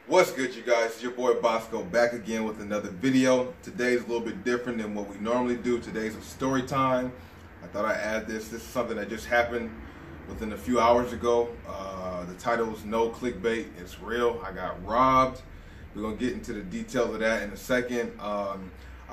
What's good, you guys? It's your boy Bossco back again with another video. Today's a little bit different than what we normally do. Today's a story time. I thought I'd add this. This is something that just happened within a few hours ago. The title is No Clickbait. It's real. I got robbed. We're going to get into the details of that in a second. I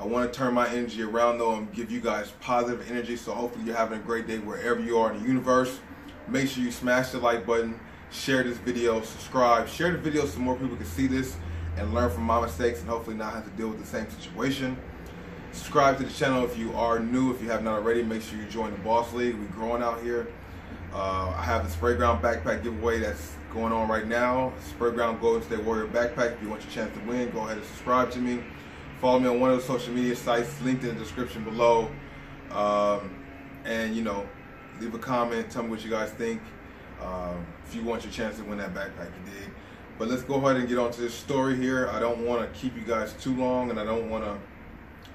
want to turn my energy around though and give you guys positive energy. So hopefully you're having a great day wherever you are in the universe. Make sure you smash the like button. Share this video, subscribe, share the video so more people can see this and learn from my mistakes and hopefully not have to deal with the same situation. Subscribe to the channel if you are new. If you have not already, make sure you join the Boss League. We're growing out here. I have the SPRAYGROUND backpack giveaway that's going on right now. SPRAYGROUND Golden State Warrior backpack. If you want your chance to win, go ahead and subscribe to me. Follow me on one of the social media sites linked in the description below. And you know, leave a comment, tell me what you guys think. If you want your chance to win that backpack, you did. But let's go ahead and get on to this story here. I don't want to keep you guys too long, and I don't want to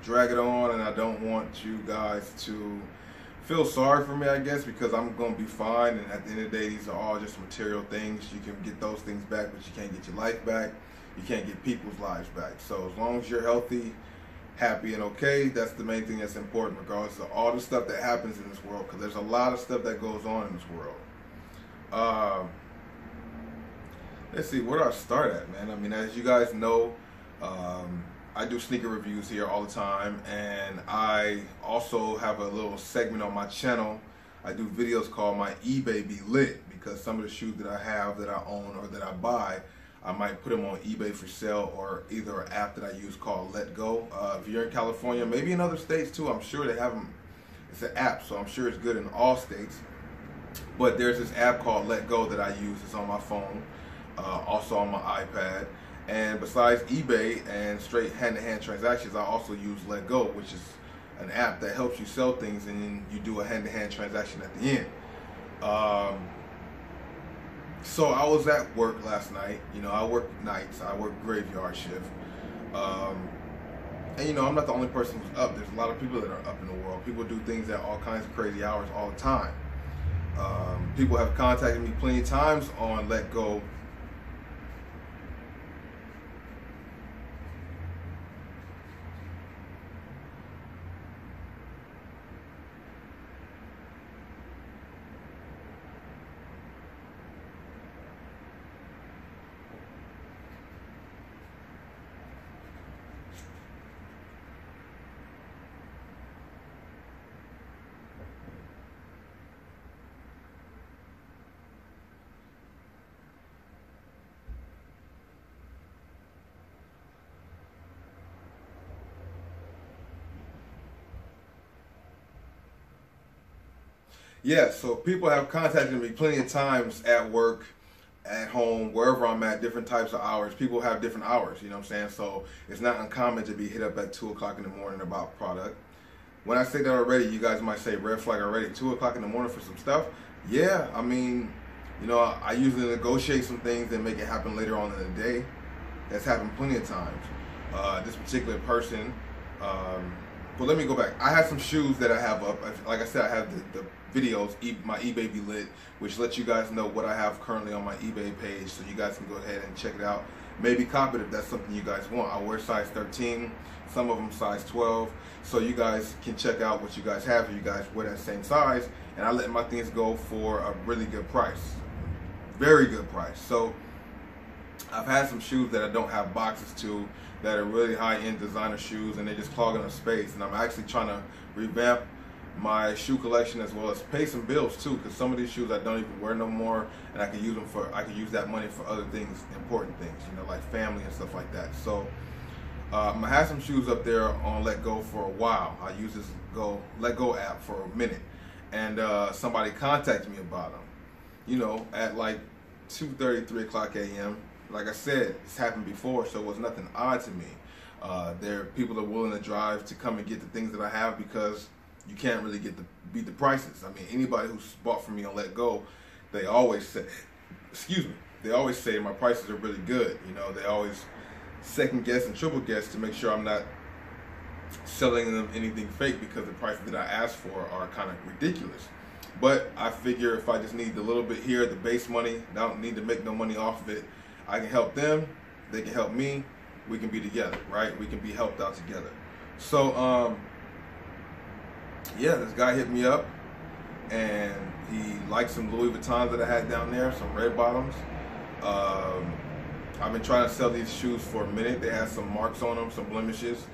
drag it on, and I don't want you guys to feel sorry for me, I guess, because I'm going to be fine. And at the end of the day, these are all just material things. You can get those things back, but you can't get your life back. You can't get people's lives back. So as long as you're healthy, happy, and okay, that's the main thing that's important, regardless of all the stuff that happens in this world, because there's a lot of stuff that goes on in this world. Let's see, where do I start at, man? I mean, as you guys know, I do sneaker reviews here all the time, and I also have a little segment on my channel. I do videos called My eBay Be Lit, because some of the shoes that I have, that I own, or that I buy, I might put them on eBay for sale, or either an app that I use called LETGO. If you're in California, maybe in other states too, I'm sure they have them. It's an app, so I'm sure it's good in all states. But there's this app called LETGO that I use. It's on my phone, also on my iPad. And besides eBay and straight hand-to-hand transactions, I also use LETGO, which is an app that helps you sell things and then you do a hand-to-hand transaction at the end. So I was at work last night. You know, I work nights. I work graveyard shift. And you know, I'm not the only person who's up. There's a lot of people that are up in the world. People do things at all kinds of crazy hours all the time. People have contacted me plenty of times on LETGO. Yeah, so people have contacted me plenty of times at work, at home, wherever I'm at, different types of hours. People have different hours, you know what I'm saying? So it's not uncommon to be hit up at 2 o'clock in the morning about product. When I say that already, you guys might say red flag already, 2 o'clock in the morning for some stuff. Yeah, I mean, you know, I usually negotiate some things and make it happen later on in the day. That's happened plenty of times. This particular person, but let me go back. I have some shoes that I have up. Like I said, I have the videos, my eBay Be Lit, which lets you guys know what I have currently on my eBay page, so you guys can go ahead and check it out. Maybe cop it if that's something you guys want. I wear size 13, some of them size 12, so you guys can check out what you guys have if you guys wear that same size, and I let my things go for a really good price. Very good price. So I've had some shoes that I don't have boxes to, that are really high-end designer shoes, and they're just clogging up space, and I'm actually trying to revamp my shoe collection as well as pay some bills too, because some of these shoes I don't even wear no more, and I can use them for, I can use that money for other things, important things, you know, like family and stuff like that. So I had some shoes up there on LETGO for a while. I use this LETGO app for a minute, and somebody contacted me about them, you know, at like 2:30, 3 o'clock a.m. Like I said, it's happened before, so it was nothing odd to me. There are people that are willing to drive to come and get the things that I have, because you can't really beat the prices. I mean, anybody who's bought from me on LETGO, they always say, excuse me, they always say my prices are really good. You know, they always second guess and triple guess to make sure I'm not selling them anything fake, because the prices that I ask for are kind of ridiculous. But I figure if I just need a little bit here, the base money, I don't need to make no money off of it, I can help them they can help me, we can be together, right? We can be helped out together. So, yeah, this guy hit me up, and he liked some Louis Vuittons that I had down there, some red bottoms. I've been trying to sell these shoes for a minute. They had some marks on them, some blemishes,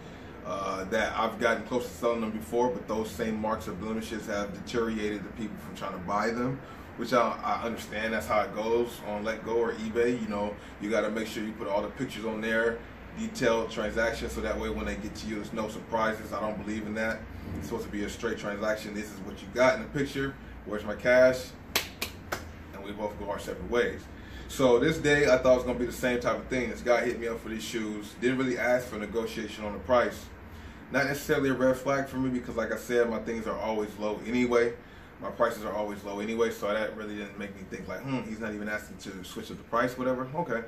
that I've gotten close to selling them before, but those same marks or blemishes have deteriorated the people from trying to buy them, which I understand. That's how it goes on LETGO or eBay. You know, you got to make sure you put all the pictures on there, detailed transactions, so that way when they get to you, there's no surprises. I don't believe in that. It's supposed to be a straight transaction. This is what you got in the picture. Where's my cash? And we both go our separate ways. So this day, I thought it was going to be the same type of thing. This guy hit me up for these shoes. Didn't really ask for negotiation on the price. Not necessarily a red flag for me, because like I said, my things are always low anyway. My prices are always low anyway, so that really didn't make me think like, he's not even asking to switch up the price, whatever. Okay.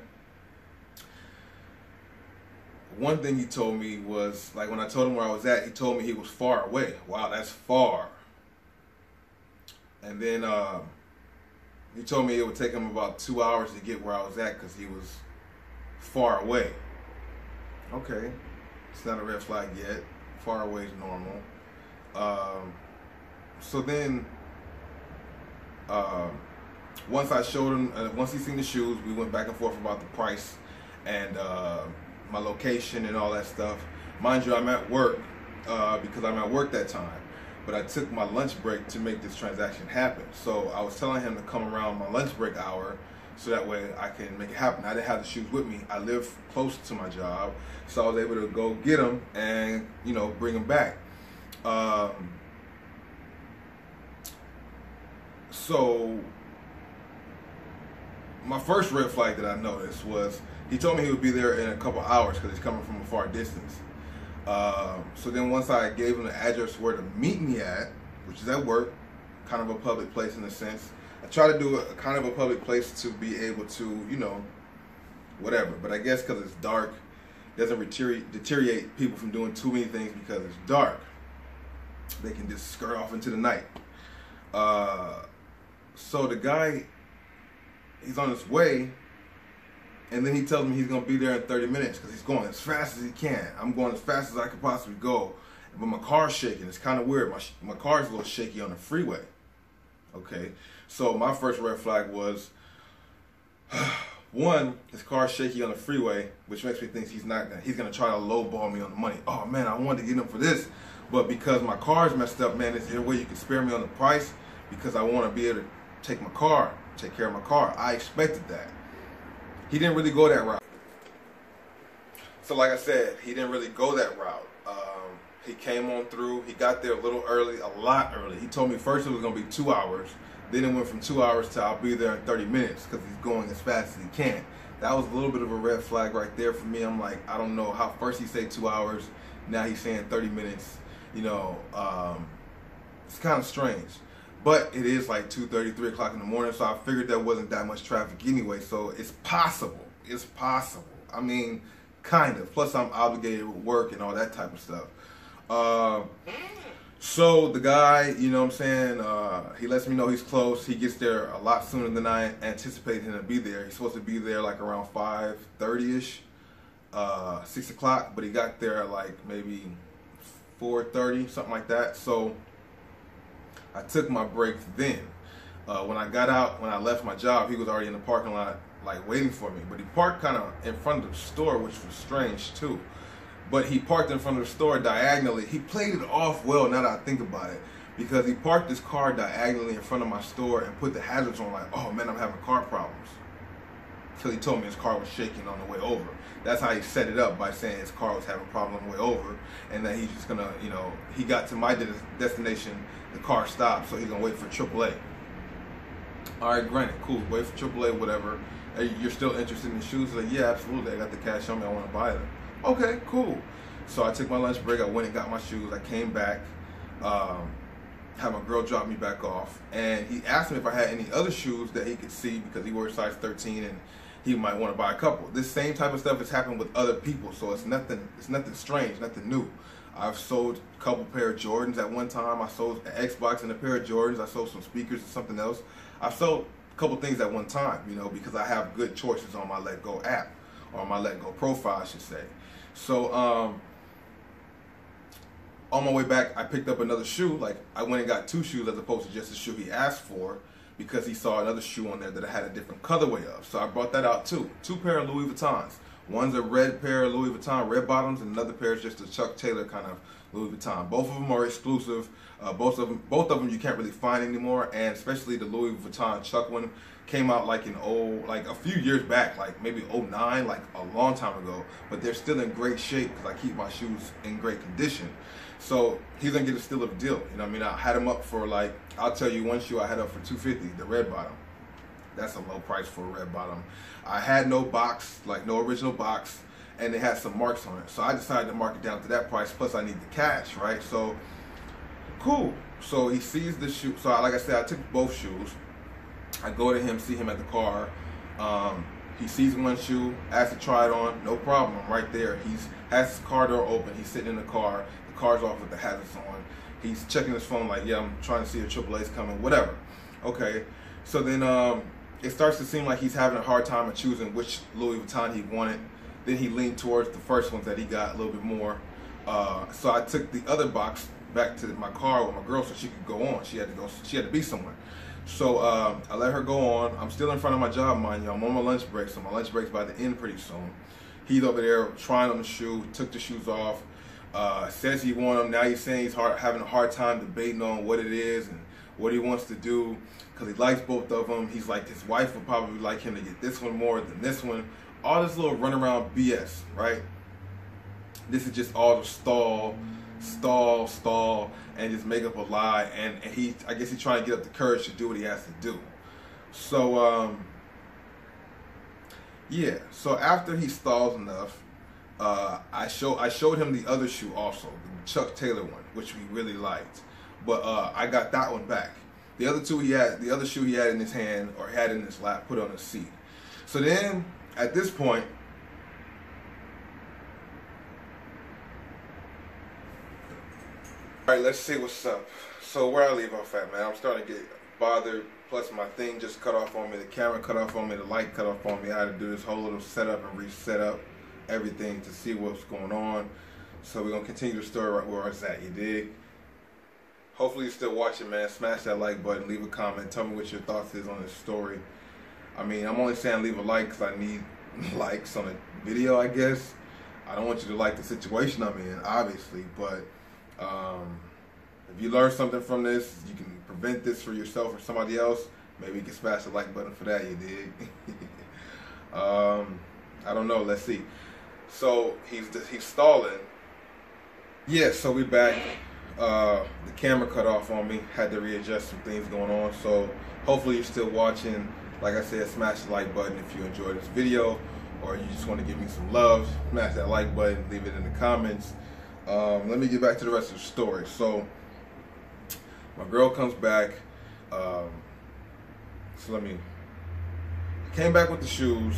One thing he told me was, like, when I told him where I was at, he told me he was far away. Wow, that's far. And then he told me it would take him about 2 hours to get where I was at because he was far away. Okay, it's not a red flag yet. Far away is normal. So then, once I showed him, once he seen the shoes, we went back and forth about the price and my location and all that stuff. Mind you, I'm at work because I'm at work that time, but I took my lunch break to make this transaction happen. So I was telling him to come around my lunch break hour so that way I can make it happen. I didn't have the shoes with me. I live close to my job, so I was able to go get them and, you know, bring them back. So my first red flag that I noticed was he told me he would be there in a couple hours because he's coming from a far distance. So then once I gave him the address where to meet me at, which is at work, kind of a public place in a sense. I try to do a kind of a public place to be able to, you know, whatever. But I guess because it's dark, it doesn't deteriorate people from doing too many things because it's dark. They can just skirt off into the night. So the guy, he's on his way, and then he tells me he's going to be there in 30 minutes because he's going as fast as he can. I'm going as fast as I could possibly go, but my car's shaking. It's kind of weird. My car's a little shaky on the freeway. Okay, so my first red flag was, one, his car's shaky on the freeway, which makes me think he's going to try to lowball me on the money. Oh man, I wanted to get him for this, but because my car's messed up, man, is there a way you can spare me on the price? Because I want to be able to take care of my car. I expected that. He didn't really go that route. So like I said, he didn't really go that route. He came on through. He got there a little early, a lot early. He told me first it was going to be 2 hours. Then it went from 2 hours to I'll be there in 30 minutes because he's going as fast as he can. That was a little bit of a red flag right there for me. I'm like, I don't know how. First he said 2 hours. Now he's saying 30 minutes. You know, it's kind of strange. But it is like 2:30, 3 o'clock in the morning, so I figured there wasn't that much traffic anyway, so it's possible. It's possible. I mean, kind of. Plus, I'm obligated with work and all that type of stuff. So the guy, you know what I'm saying, he lets me know he's close. He gets there a lot sooner than I anticipated him to be there. He's supposed to be there like around 5:30-ish, 6 o'clock, but he got there at like maybe 4:30, something like that. So I took my break then. When I got out, when I left my job, he was already in the parking lot, like waiting for me. But he parked kind of in front of the store, which was strange too. But he parked in front of the store diagonally. He played it off well, now that I think about it, because he parked his car diagonally in front of my store and put the hazards on like, oh man, I'm having car problems. So he told me his car was shaking on the way over. That's how he set it up, by saying his car was having a problem on the way over, and that he's just gonna, you know, he got to my destination, the car stopped, so he's gonna wait for AAA. All right, granted, cool, wait for AAA, whatever. Hey, you're still interested in the shoes? Like, yeah, absolutely. I got the cash on me. I want to buy them. Okay, cool. So I took my lunch break. I went and got my shoes. I came back, had my girl drop me back off, and he asked me if I had any other shoes that he could see because he wears size 13 and he might want to buy a couple. This same type of stuff has happened with other people, so it's nothing strange, nothing new. I've sold a couple pair of Jordans at one time. I sold an Xbox and a pair of Jordans. I sold some speakers and something else. I've sold a couple things at one time, you know, because I have good choices on my LETGO app or my LETGO profile, I should say. So on my way back, I picked up another shoe. Like, I went and got 2 shoes as opposed to just the shoe he asked for, because he saw another shoe on there that I had a different colorway of. So I brought that out too. 2 pair of Louis Vuittons. One's a red pair of Louis Vuitton red bottoms, and another pair is just a Chuck Taylor kind of Louis Vuitton. Both of them are exclusive. Both of them you can't really find anymore, and especially the Louis Vuitton Chuck one came out like a few years back, like maybe '09, like a long time ago. But they're still in great shape because I keep my shoes in great condition. So he's gonna get a steal of a deal. You know what I mean? I had him up for, like, I'll tell you, one shoe I had up for $250, the red bottom. That's a low price for a red bottom. I had no box, like no original box, and it had some marks on it. So I decided to mark it down to that price, plus I need the cash, right? So, cool. So he sees the shoe. So like I said, I took both shoes. I go to him, see him at the car. He sees one shoe, asks to try it on, no problem, I'm right there. He has his car door open, he's sitting in the car, the car's off with the hazards on. He's checking his phone like, yeah, I'm trying to see if AAA's coming, whatever. Okay, so then it starts to seem like he's having a hard time of choosing which Louis Vuitton he wanted. Then he leaned towards the first ones that he got a little bit more. So I took the other box back to my car with my girl so she could go on. She had to be somewhere. So I let her go on. I'm still in front of my job, mind you. I'm on my lunch break, so my lunch break's about to end pretty soon. He's over there trying on the shoe, took the shoes off, says he wants them. Now he's saying he's having a hard time debating on what it is and what he wants to do, because he likes both of them. He's like, his wife would probably like him to get this one more than this one. All this little runaround BS, right? This is just all the stall, and just make up a lie. And I guess he's trying to get up the courage to do what he has to do. So, yeah. So after he stalls enough, I showed him the other shoe also, the Chuck Taylor one, which we really liked. But I got that one back. The other shoe he had in his hand, or had in his lap, put on his seat. So then, at this point, all right, let's see what's up. So where I leave off at, man, I'm starting to get bothered. Plus my thing just cut off on me, the camera cut off on me, the light cut off on me. I had to do this whole little setup and reset up everything to see what's going on. So we're gonna continue the story right where it's at, you dig? Hopefully you're still watching, man. Smash that like button, leave a comment, tell me what your thoughts is on this story. I mean, I'm only saying leave a like because I need likes on a video, I guess. I don't want you to like the situation I'm in, obviously, but if you learn something from this, you can prevent this for yourself or somebody else, maybe you can smash the like button for that, you dig? I don't know, let's see. So he's stalling. Yeah, so we back. The camera cut off on me, had to readjust some things going on. So hopefully you're still watching. Like I said, smash the like button if you enjoyed this video, or you just want to give me some love. Smash that like button, leave it in the comments. Let me get back to the rest of the story. So my girl comes back. Came back with the shoes.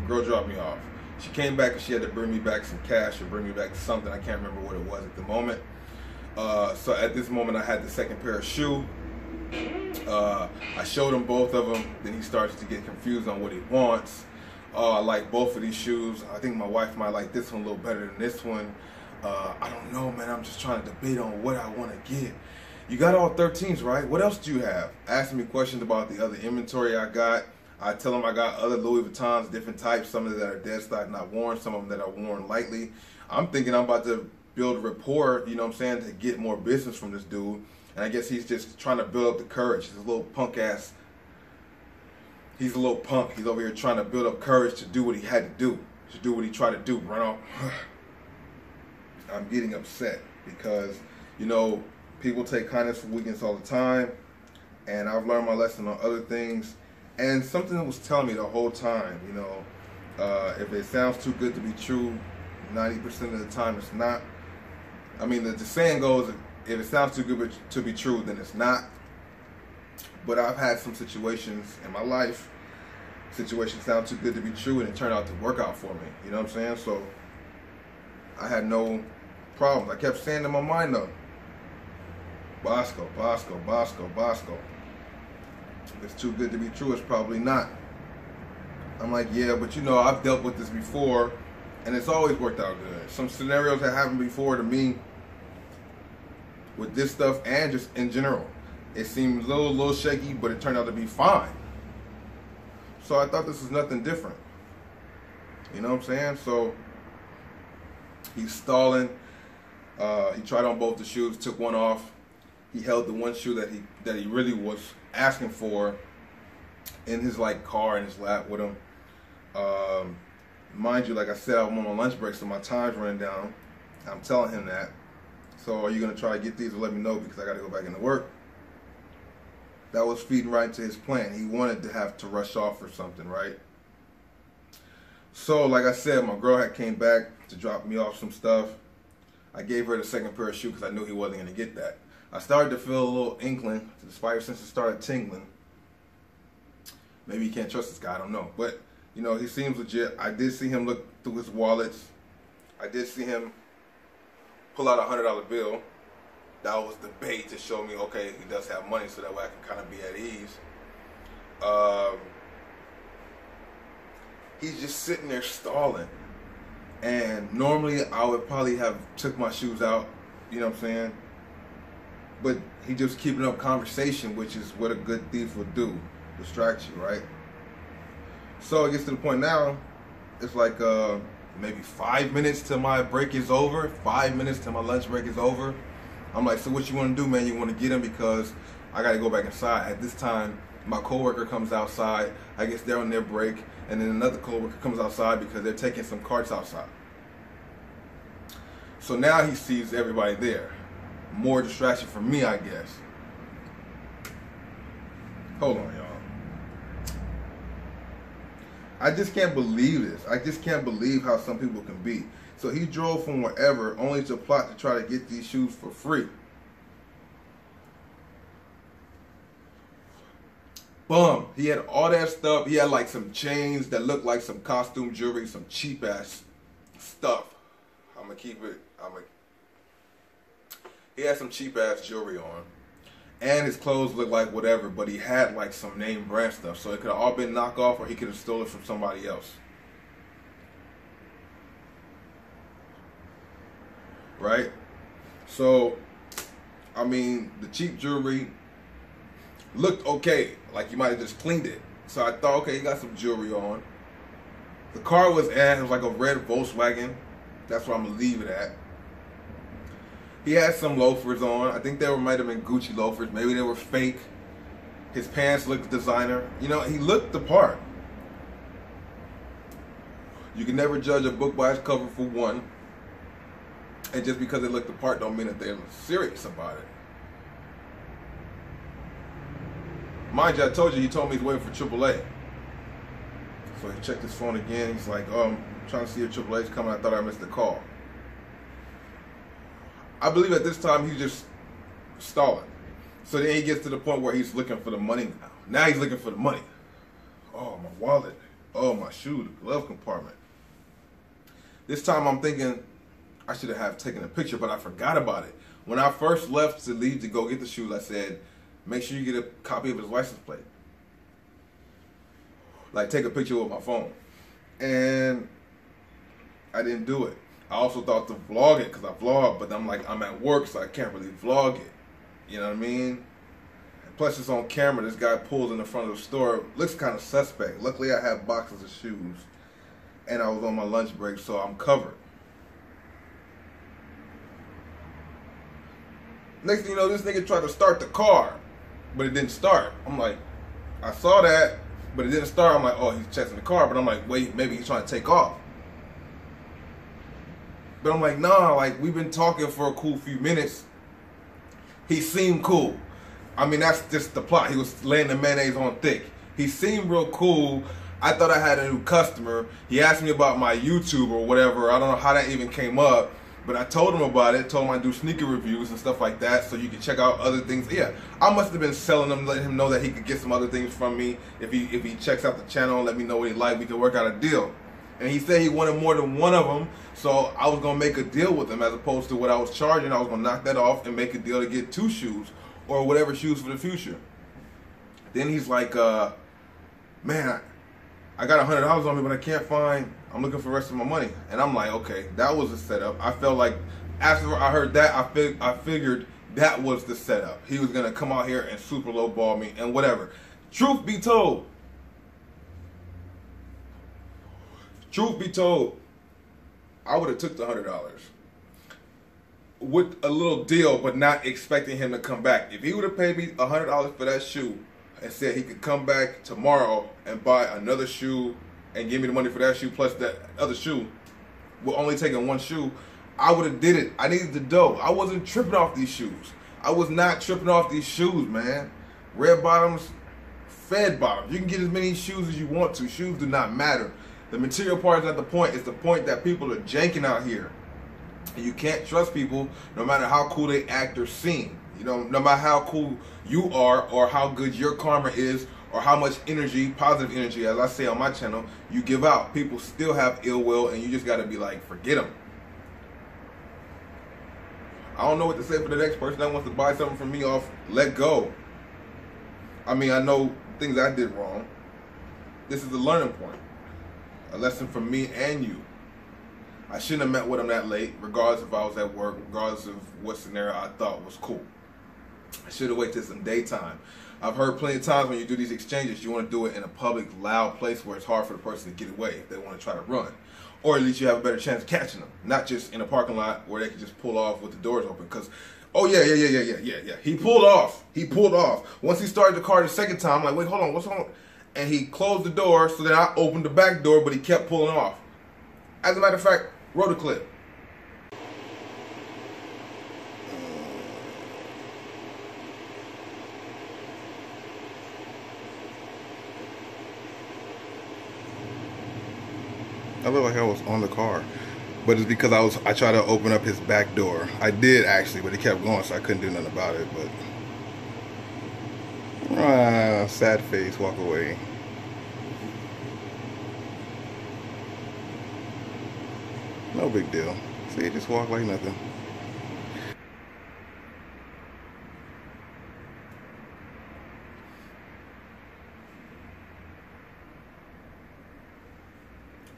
My girl dropped me off. She came back and she had to bring me back some cash or bring me back something. I can't remember what it was at the moment. So at this moment I had the second pair of shoe. I showed him both of them. Then he starts to get confused on what he wants. I like both of these shoes. I think my wife might like this one a little better than this one. I don't know, man. I'm just trying to debate on what I want to get. You got all 13s, right? What else do you have? Asking me questions about the other inventory I got. I tell him I got other Louis Vuittons, different types. Some of them that are dead stock, not worn. Some of them that are worn lightly. I'm thinking I'm about to build rapport, you know what I'm saying, to get more business from this dude. And I guess he's just trying to build up the courage. He's a little punk ass. He's a little punk. He's over here trying to build up courage to do what he had to do. To do what he tried to do. Run off. I'm getting upset because, you know, people take kindness for weakness all the time. And I've learned my lesson on other things. And something that was telling me the whole time, you know, if it sounds too good to be true, 90% of the time it's not. I mean, the saying goes, if it sounds too good to be true, then it's not. But I've had some situations in my life, situations sound too good to be true, and it turned out to work out for me. You know what I'm saying? So I had no problems. I kept saying in my mind though, Bossco, Bossco, Bossco, Bossco. If it's too good to be true, it's probably not. I'm like, yeah, but you know, I've dealt with this before, and it's always worked out good. Some scenarios that happened before to me with this stuff and just in general, it seemed a little shaky, but it turned out to be fine. So I thought this was nothing different. You know what I'm saying? So he's stalling. He tried on both the shoes, took one off. He held the one shoe that he really was asking for in his like car in his lap with him. Mind you, like I said, I'm on my lunch break, so my time's running down. I'm telling him that. So are you gonna try to get these or let me know because I gotta go back into work? That was feeding right into his plan. He wanted to have to rush off or something, right? So like I said, my girl had came back to drop me off some stuff. I gave her the second pair of shoes because I knew he wasn't gonna get that. I started to feel a little inkling. The spider senses started tingling. Maybe you can't trust this guy, I don't know. But, you know, he seems legit. I did see him look through his wallets. I did see him pull out a $100 bill. That was the bait to show me, okay, he does have money, so that way I can kind of be at ease. He's just sitting there stalling. And normally I would probably have took my shoes out, you know what I'm saying? But he just keeping up conversation, which is what a good thief would do. Distract you, right? So it gets to the point now, it's like maybe 5 minutes till my break is over, 5 minutes till my lunch break is over. I'm like, so what you want to do, man? You want to get him because I got to go back inside. At this time, my coworker comes outside. I guess they're on their break, and then another coworker comes outside because they're taking some carts outside. So now he sees everybody there. More distraction for me, I guess. Hold on, y'all. I just can't believe this. I just can't believe how some people can be. So he drove from wherever only to plot to try to get these shoes for free. Bum. He had all that stuff. He had like some chains that looked like some costume jewelry, some cheap ass stuff. I'm gonna keep it. He had some cheap ass jewelry on. And his clothes looked like whatever, but he had like some name brand stuff. So it could have all been knockoff or he could have stolen it from somebody else. Right? So, I mean, the cheap jewelry looked okay. Like you might have just cleaned it. So I thought, okay, he got some jewelry on. The car was like a red Volkswagen. That's what I'm going to leave it at. He had some loafers on. I think they might have been Gucci loafers. Maybe they were fake. His pants looked designer. You know, he looked the part. You can never judge a book by its cover, for one. And just because they look the part don't mean that they're serious about it. Mind you, I told you, he told me he's waiting for AAA. So he checked his phone again. He's like, oh, I'm trying to see if AAA's coming. I thought I missed the call. I believe at this time he's just stalling. So then he gets to the point where he's looking for the money now. Now he's looking for the money. Oh, my wallet. Oh, my shoe, the glove compartment. This time I'm thinking I should have taken a picture, but I forgot about it. When I first left to leave to go get the shoes, I said, make sure you get a copy of his license plate. Like, take a picture with my phone. And I didn't do it. I also thought to vlog it because I vlog, but I'm like, I'm at work, so I can't really vlog it. You know what I mean? Plus, it's on camera. This guy pulls in the front of the store. Looks kind of suspect. Luckily, I have boxes of shoes. And I was on my lunch break, so I'm covered. Next thing you know, this nigga tried to start the car, but it didn't start. I'm like, I saw that, but it didn't start. I'm like, oh, he's checking the car. But I'm like, wait, maybe he's trying to take off. But I'm like, nah, like, we've been talking for a cool few minutes. He seemed cool. I mean, that's just the plot. He was laying the mayonnaise on thick. He seemed real cool. I thought I had a new customer. He asked me about my YouTube or whatever. I don't know how that even came up. But I told him about it. Told him I do sneaker reviews and stuff like that. So you can check out other things. Yeah, I must have been selling him, letting him know that he could get some other things from me. If he checks out the channel and let me know what he liked, we could work out a deal. And he said he wanted more than one of them. So I was going to make a deal with him as opposed to what I was charging. I was going to knock that off and make a deal to get 2 shoes or whatever shoes for the future. Then he's like, man, I got $100 on me, but I can't find, I'm looking for the rest of my money. And I'm like, okay, that was a setup. I felt like after I heard that, I figured that was the setup. He was going to come out here and super low ball me and whatever. Truth be told, I would have took the $100 with a little deal, but not expecting him to come back. If he would have paid me $100 for that shoe and said he could come back tomorrow and buy another shoe and give me the money for that shoe plus that other shoe, with only taking one shoe, I would have did it. I needed the dough. I wasn't tripping off these shoes. I was not tripping off these shoes, man. Red bottoms, fed bottoms. You can get as many shoes as you want to. Shoes do not matter. The material part is not the point. It's the point that people are janking out here. And you can't trust people no matter how cool they act or seem. You know, no matter how cool you are or how good your karma is or how much energy, positive energy, as I say on my channel, you give out. People still have ill will and you just got to be like, forget them. I don't know what to say for the next person that wants to buy something from me off LETGO. I mean, I know things I did wrong. This is a learning point. A lesson for me and you. I shouldn't have met with him that late, regardless if I was at work, regardless of what scenario I thought was cool. I should have waited till some daytime. I've heard plenty of times when you do these exchanges, you want to do it in a public, loud place where it's hard for the person to get away if they want to try to run. Or at least you have a better chance of catching them. Not just in a parking lot where they can just pull off with the doors open. Because, oh yeah. He pulled off. He pulled off. Once he started the car the second time, I'm like, wait, hold on, what's on? And he closed the door, so then I opened the back door, but he kept pulling off. As a matter of fact, roll the clip. I looked like I was on the car, but it's because I tried to open up his back door. I did actually, but he kept going, so I couldn't do nothing about it. But sad face, walk away. No big deal. See, just walk like nothing.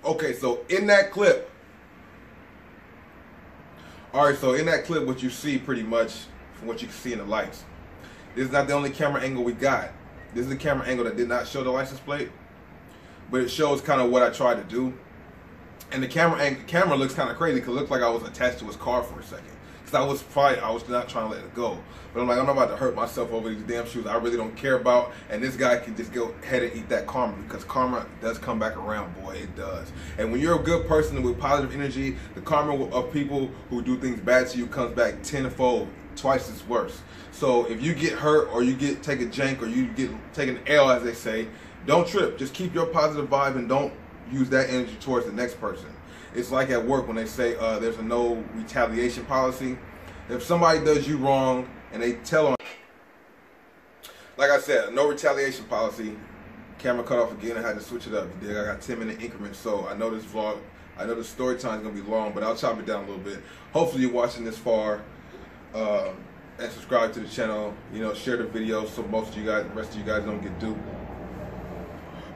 Okay, so in that clip, alright, so in that clip, what you see pretty much from what you can see in the lights, this is not the only camera angle we got. This is the camera angle that did not show the license plate, but it shows kind of what I tried to do. And the camera looks kind of crazy because it looks like I was attached to his car for a second. Because I was not trying to let it go. But I'm like, I'm not about to hurt myself over these damn shoes I really don't care about. And this guy can just go ahead and eat that karma, because karma does come back around, boy, it does. And when you're a good person with positive energy, the karma of people who do things bad to you comes back tenfold, twice as worse. So if you get hurt or you take a jank or you take an L, as they say, don't trip. Just keep your positive vibe and don't use that energy towards the next person. It's like at work when they say there's a no retaliation policy. If somebody does you wrong and they tell on, like I said, no retaliation policy. Camera cut off again. I had to switch it up. You dig? I got 10-minute increments, so I know this vlog, I know the story time is gonna be long, but I'll chop it down a little bit. Hopefully you're watching this far, and subscribe to the channel. You know, share the video so most of you guys, the rest of you guys, don't get duped.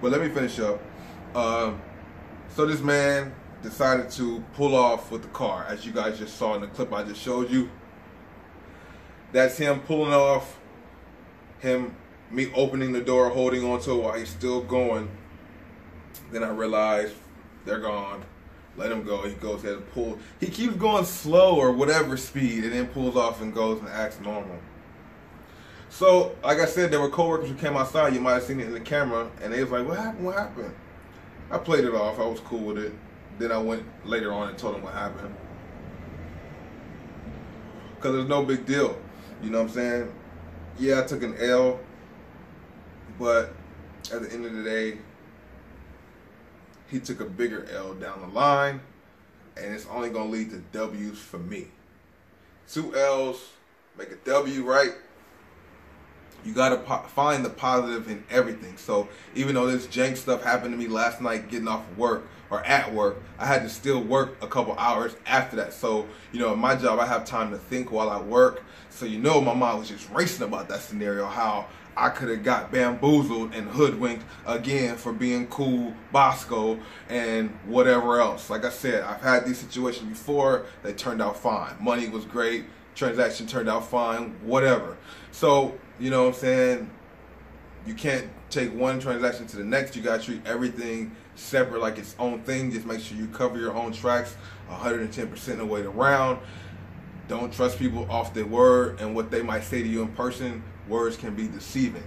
But let me finish up. So this man decided to pull off with the car, as you guys just saw in the clip I just showed you. That's him pulling off, me opening the door, holding on to it while he's still going. Then I realized they're gone. Let him go. He goes ahead and pulls. He keeps going slow or whatever speed, and then pulls off and goes and acts normal. So, like I said, there were coworkers who came outside. You might have seen it in the camera, and they was like, "What happened? What happened?" I played it off. I was cool with it. Then I went later on and told them what happened. Because there's no big deal. You know what I'm saying? Yeah, I took an L. But at the end of the day, he took a bigger L down the line. And it's only going to lead to W's for me. 2 L's make a W, right? You got to find the positive in everything. So even though this jank stuff happened to me last night getting off of work or at work, I had to still work a couple hours after that. So, you know, in my job, I have time to think while I work. So, you know, my mind was just racing about that scenario, how I could have got bamboozled and hoodwinked again for being cool, Bossco, and whatever else. Like I said, I've had these situations before. They turned out fine. Money was great. Transaction turned out fine. Whatever. So, you know what I'm saying? You can't take one transaction to the next. You gotta treat everything separate, like its own thing. Just make sure you cover your own tracks 110% of the way around. Don't trust people off their word and what they might say to you in person. Words can be deceiving.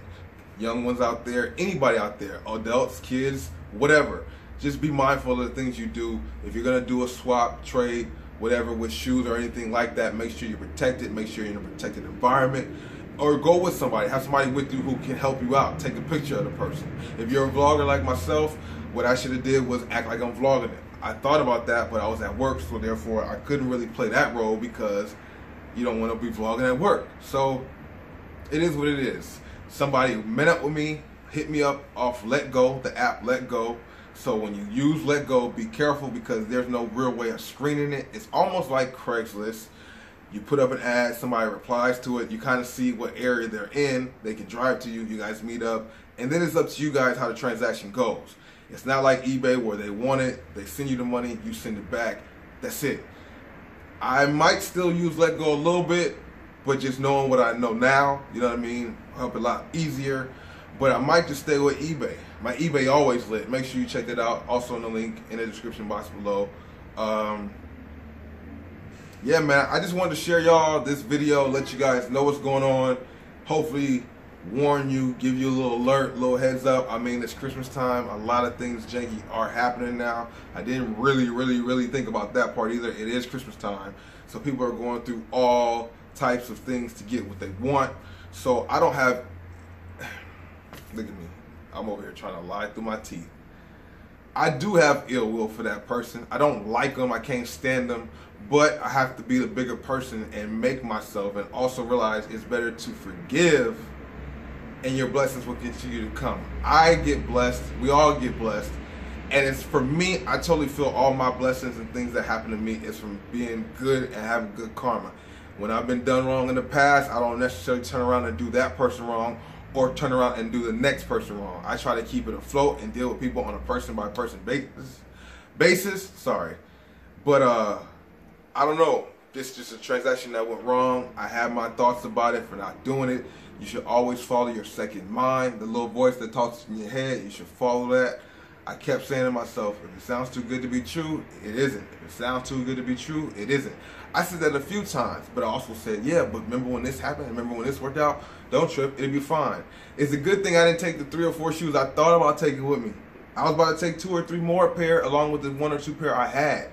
Young ones out there, anybody out there, adults, kids, whatever. Just be mindful of the things you do. If you're gonna do a swap, trade, whatever with shoes or anything like that, make sure you're protected. Make sure you're in a protected environment. Or go with somebody. Have somebody with you who can help you out. Take a picture of the person. If you're a vlogger like myself, what I should have did was act like I'm vlogging it. I thought about that, but I was at work, so therefore I couldn't really play that role because you don't want to be vlogging at work. So it is what it is. Somebody met up with me, hit me up off LETGO, the app LETGO. So when you use LETGO, be careful because there's no real way of screening it. It's almost like Craigslist. You put up an ad, somebody replies to it, you kind of see what area they're in, they can drive to you, you guys meet up, and then it's up to you guys how the transaction goes. It's not like eBay where they want it, they send you the money, you send it back, that's it. I might still use LETGO a little bit, but just knowing what I know now, you know what I mean, help a lot easier. But I might just stay with eBay. My eBay always lit. Make sure you check that out, also in the link in the description box below. Yeah, man, I just wanted to share y'all this video, let you guys know what's going on. Hopefully warn you, give you a little alert, little heads up. I mean, it's Christmas time. A lot of things janky are happening now. I didn't really think about that part either. It is Christmas time. So people are going through all types of things to get what they want. So I don't have, look at me. I'm over here trying to lie through my teeth. I do have ill will for that person. I don't like them. I can't stand them. But I have to be the bigger person and make myself, and also realize it's better to forgive and your blessings will continue to come. I get blessed. We all get blessed. And it's for me, I totally feel all my blessings and things that happen to me is from being good and having good karma. When I've been done wrong in the past, I don't necessarily turn around and do that person wrong or turn around and do the next person wrong. I try to keep it afloat and deal with people on a person by person basis. Sorry. But I don't know. This is just a transaction that went wrong. I have my thoughts about it for not doing it. You should always follow your second mind. The little voice that talks in your head, you should follow that. I kept saying to myself, if it sounds too good to be true, it isn't. If it sounds too good to be true, it isn't. I said that a few times, but I also said, yeah, but remember when this happened? Remember when this worked out? Don't trip, it'll be fine. It's a good thing I didn't take the 3 or 4 shoes I thought about taking with me. I was about to take 2 or 3 more pair along with the 1 or 2 pair I had.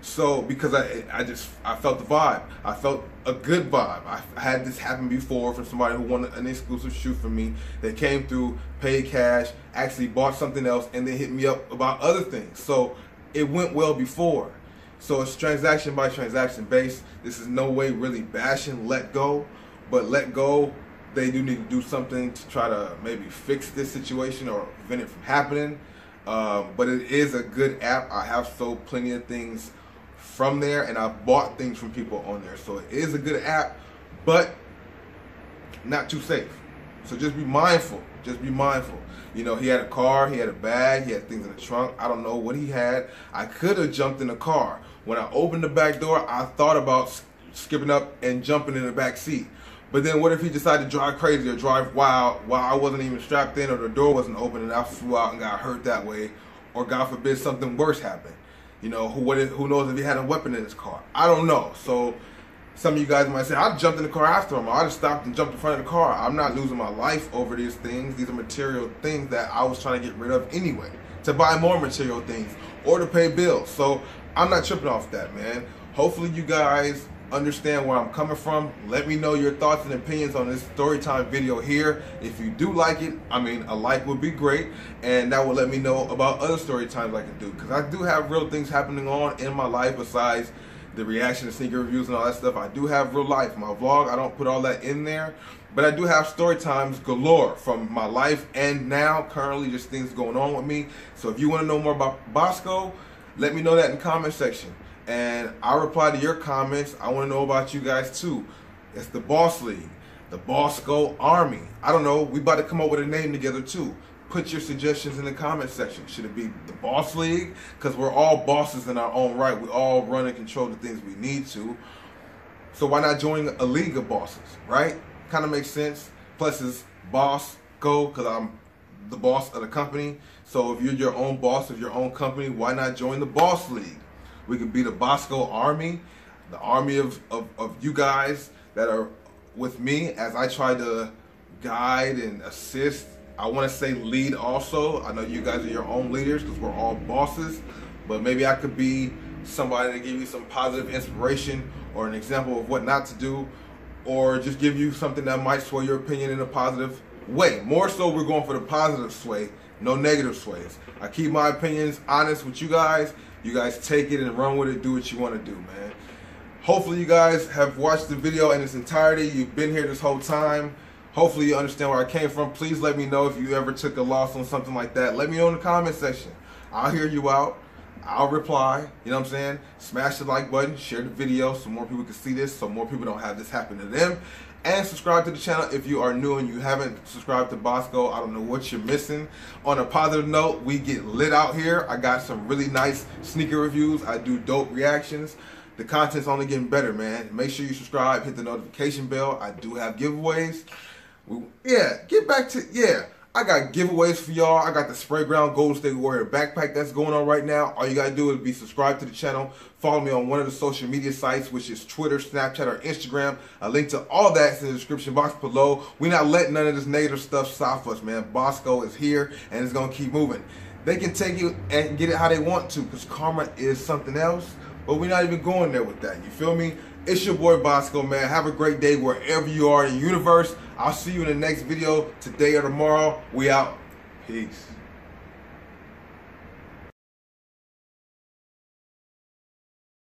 So, because I felt the vibe. I felt a good vibe. I had this happen before from somebody who wanted an exclusive shoe from me. They came through, paid cash, actually bought something else, and then hit me up about other things. So, it went well before. So, it's transaction by transaction based. This is no way really bashing LETGO, but LETGO, they do need to do something to try to maybe fix this situation or prevent it from happening. But it is a good app. I have sold plenty of things from there, and I bought things from people on there. So it is a good app, but not too safe. So just be mindful. Just be mindful. You know, he had a car, he had a bag, he had things in the trunk. I don't know what he had. I could have jumped in the car. When I opened the back door, I thought about skipping up and jumping in the back seat. But then what if he decided to drive crazy or drive wild while I wasn't even strapped in or the door wasn't open and I flew out and got hurt that way, or God forbid something worse happened? You know, who knows if he had a weapon in his car? I don't know. So some of you guys might say, I jumped in the car after him. I just stopped and jumped in front of the car. I'm not losing my life over these things. These are material things that I was trying to get rid of anyway, to buy more material things or to pay bills. So I'm not tripping off that, man. Hopefully you guys understand where I'm coming from. Let me know your thoughts and opinions on this story time video here. If you do like it, I mean, a like would be great, and that will let me know about other story times I can do, because I do have real things happening on in my life besides the reaction to sneaker reviews and all that stuff. I do have real life. My vlog, I don't put all that in there, but I do have story times galore from my life and now currently just things going on with me. So if you want to know more about Bossco, let me know that in the comment section, and I'll reply to your comments. I want to know about you guys too. It's the Boss League. the Bossco Army. I don't know. We about to come up with a name together too. Put your suggestions in the comment section. Should it be the Boss League? Because we're all bosses in our own right. We all run and control the things we need to. So why not join a league of bosses, right? Kind of makes sense. Plus it's Bossco because I'm the boss of the company. So if you're your own boss of your own company, why not join the Boss League? We could be the Bossco Army, the army of you guys that are with me as I try to guide and assist. I want to say lead also. I know you guys are your own leaders because we're all bosses, but maybe I could be somebody to give you some positive inspiration or an example of what not to do, or just give you something that might sway your opinion in a positive way. More so, we're going for the positive sway, no negative sways. I keep my opinions honest with you guys. You guys take it and run with it, do what you want to do, man. Hopefully you guys have watched the video in its entirety. You've been here this whole time. Hopefully you understand where I came from. Please let me know if you ever took a loss on something like that. Let me know in the comment section. I'll hear you out. I'll reply. You know what I'm saying? Smash the like button. Share the video so more people can see this, so more people don't have this happen to them. And subscribe to the channel if you are new and you haven't subscribed to Bossco. I don't know what you're missing. On a positive note, we get lit out here. I got some really nice sneaker reviews. I do dope reactions. The content's only getting better, man. Make sure you subscribe, hit the notification bell. I do have giveaways. I got giveaways for y'all. I got the SPRAYGROUND Golden State Warrior backpack that's going on right now. All you gotta do is be subscribed to the channel. Follow me on one of the social media sites, which is Twitter, Snapchat, or Instagram. A link to all that's in the description box below. We're not letting none of this negative stuff stop us, man. Bossco is here, and it's gonna keep moving. They can take it and get it how they want to, because karma is something else, but we're not even going there with that. You feel me? It's your boy Bossco, man. Have a great day wherever you are in the universe. I'll see you in the next video today or tomorrow. We out. Peace.